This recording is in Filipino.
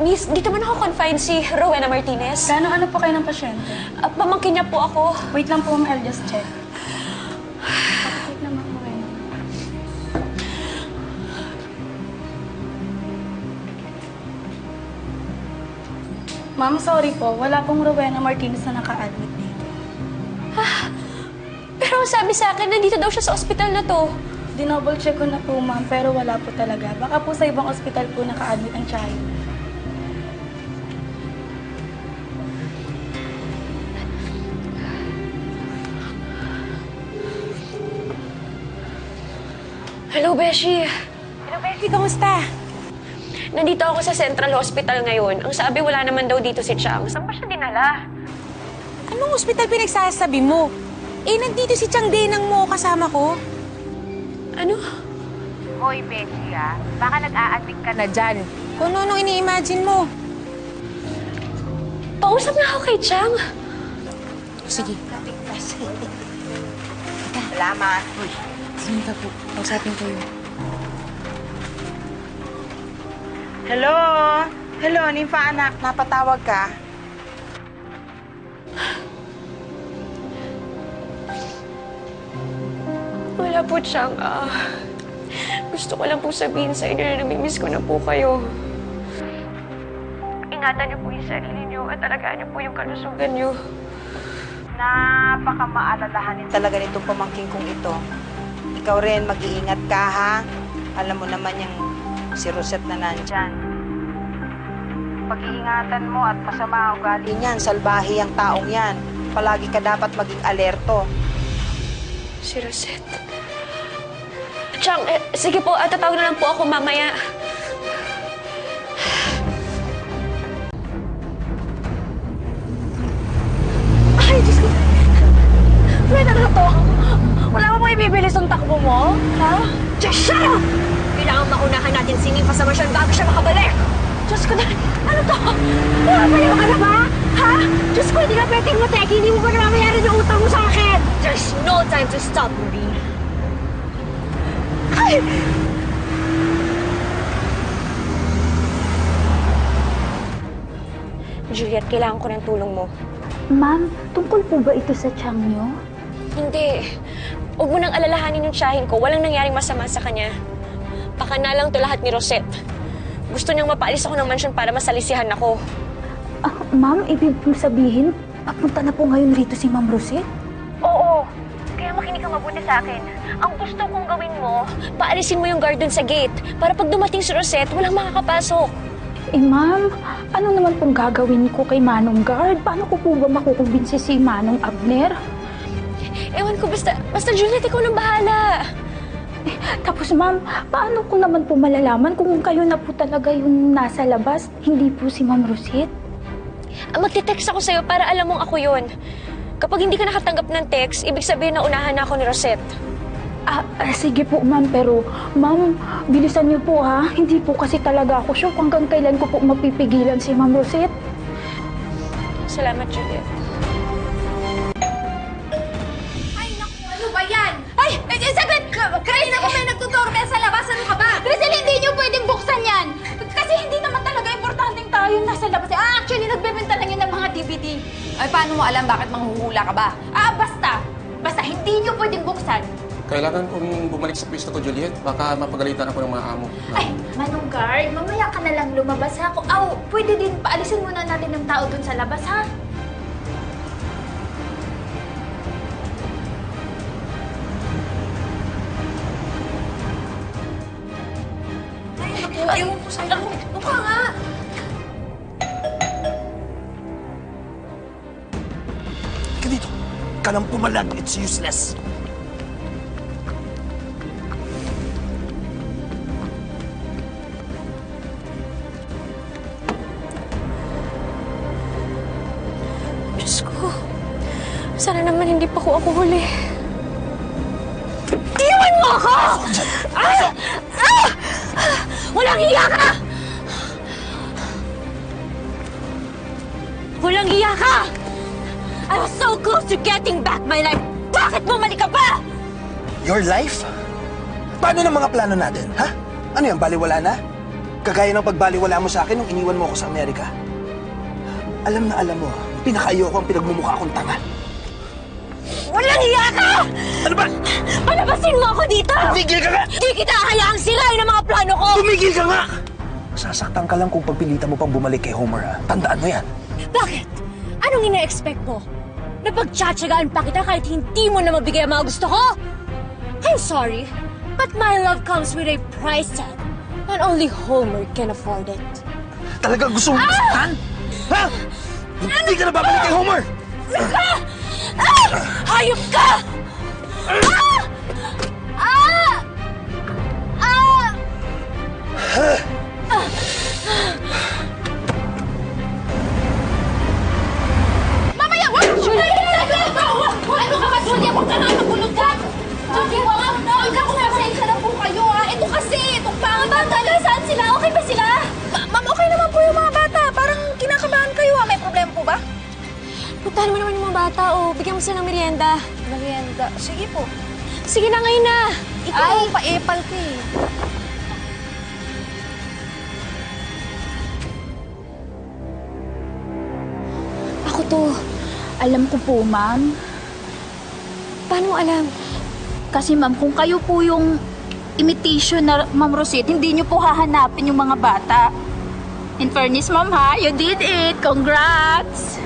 Miss, dito man ako confined si Rowena Martinez. Ano po kayo ng pasyente? Pamangkin niya po ako. Wait lang po, I'll just check. Wait lang ako ngayon. Ma'am, sorry po. Wala pong Rowena Martinez na naka-admit dito. Pero sabi sa akin, nandito daw siya sa ospital na to. Dinoble check ko na po, ma'am, pero wala po talaga. Baka po sa ibang ospital po naka-admit ang child. Hello, Beshi. Hello, Beshi. Kamusta? Nandito ako sa Central Hospital ngayon. Ang sabi, wala naman daw dito si Chang. Saan ba siya dinala? Anong ospital pinagsasabi mo? Nandito si Chang Denang mo kasama ko. Ano? Hoy, Beshi, baka nag-a-addict ka na dyan. Kung ano ini-imagine mo. Pausap na ako kay Chang. Sige. Salamat. Sinita po. Pausapin ko yun. Hello? Hello, Nympha anak. Napatawag ka? Wala po, Chang. Gusto ko lang po sabihin sa inyo na namimiss ko na po kayo. Ingatan niyo po yung sarili niyo at alagaan niyo po yung kalusugan niyo. Napaka-maalalahanin talaga nitong pamangking kong ito. Ikaw rin, mag-iingat ka, ha? Alam mo naman yung si Rosette na nandyan. Pag-iingatan mo at masama ang ugali niyan, salbahe ang taong yan. Palagi ka dapat maging alerto. Si Rosette. Chang, sige po, tatawag na lang po ako mamaya. Ay, Diyos ko. Pwede na to. Wala mo ibibilis ang takbo mo? Ha? Just shut up! Kailangan maunahan natin si Nympha sa masyon bago siya makabalik. Diyos ko na. Ano to? Pumapalayo ka na ba? Ha? Diyos ko, hindi ka pwedeng mateki. Hindi mo ba namayaran yung utang mo sa akin? There's no time to stop, Marie. Ay! Juliet, kailangan ko ng tulong mo. Ma'am, tungkol po ba ito sa tiyan niyo? Hindi. Huwag mo nang alalahanin yung tiyahin ko. Walang nangyaring masama sa kanya. Baka na lang to lahat ni Rosette. Gusto niyang mapaalis ako ng mansyon para masalisihan ako. Ma'am, ibig po sabihin, papunta na po ngayon rito si Ma'am Rosette? Oo. Kaya makinig ka mabuti sa akin. Ang gusto kong gawin mo, paalisin mo yung guard dun sa gate para pag dumating si Rosette, walang makakapasok. Ma'am, ano naman pong gagawin ko kay Manong Guard? Paano ko po ba makukumbinsi si Manong Abner? Ewan ko, basta Juliet, ikaw nang bahala. Tapos ma'am, paano ko naman po malalaman kung kayo na po talaga yung nasa labas, hindi po si Ma'am Rosette? Magte-text ako sa'yo para alam mong ako yun. Kapag hindi ka nakatanggap ng text, ibig sabihin na unahan na ako ni Rosette. Sige po ma'am, pero ma'am, bilisan niyo po ha. Hindi po kasi talaga ako sure hanggang kailan ko po mapipigilan si Ma'am Rosette. Salamat, Juliet. Ay, naku, ano ba yan? Ay, saglit! Chris, ako may nagtutorpe sa labas. Ano ka ba? Crystal, hindi niyo pwedeng buksan yan. Kasi hindi naman talaga importanteng tayo nasa labas. Actually, nagbebenta lang yun ng mga DVD. Ay, paano mo alam bakit manghuhula ka ba? Basta hindi niyo pwedeng buksan. Kailangan kong bumalik sa pwesto ko, Juliet. Baka mapagalitan ako ng mga amo. Ay, Manong Guard, mamaya ka na lang lumabas ha. Pwede din paalisin muna natin ng tao dun sa labas ha. Ay, ayaw mo po sa'yo. Mukha nga. Ka dito. Ka lang pumalag. It's useless. Diyos ko. Sana naman hindi pa ako huli. Iwan mo ako! Walang hiya ka! Walang hiya ka! I was so close to getting back my life! Bakit bumalik ka pa? Your life? Paano ng mga plano natin, ha? Ano yan, baliwala na? Kagaya ng pagbaliwala mo sa akin nung iniwan mo ako sa Amerika. Alam na alam mo, pinaka-ayoko ang pinagmumukha akong tanga. Walang hiya ka! Ano ba? Palabasin mo ako dito! Tumigil ka nga! Di kita hayaang sirain ang mga plano ko! Tumigil ka nga! Sasaktan ka lang kung pagpilitan mo pang bumalik kay Homer, ha? Tandaan mo yan. Bakit? Anong ina-expect mo? Na pagtsatsagaan pa kita kahit hindi mo na mabigay ang mga gusto ko? I'm sorry, but my love comes with a price tag. And only Homer can afford it. Talagang gusto mong masaktan? Ha? Hindi ka na babalik kay Homer! Hayop ka! Mamaya, wag! Ano ka ba, Julia? Huwag ka nga magulog dyan! Julia, huwag ka kung pasensya na po kayo, ha? Ito kasi, itong bata, saan sila? Okay ba sila? Ma'am, okay naman po yung mga bata. Parang kinakabahan kayo, ha? May problema po ba? Puntahan mo naman yung mga bata, bigyan mo sila ng merienda. Merienda. Sige po. Sige na, ngayon na! Ikaw, pa-epal ka eh. Ako to. Alam ko po, ma'am. Paano mo alam? Kasi ma'am, kung kayo po yung imitation na Ma'am Rosette, hindi niyo po hahanapin yung mga bata. In fairness, ma'am ha, you did it! Congrats!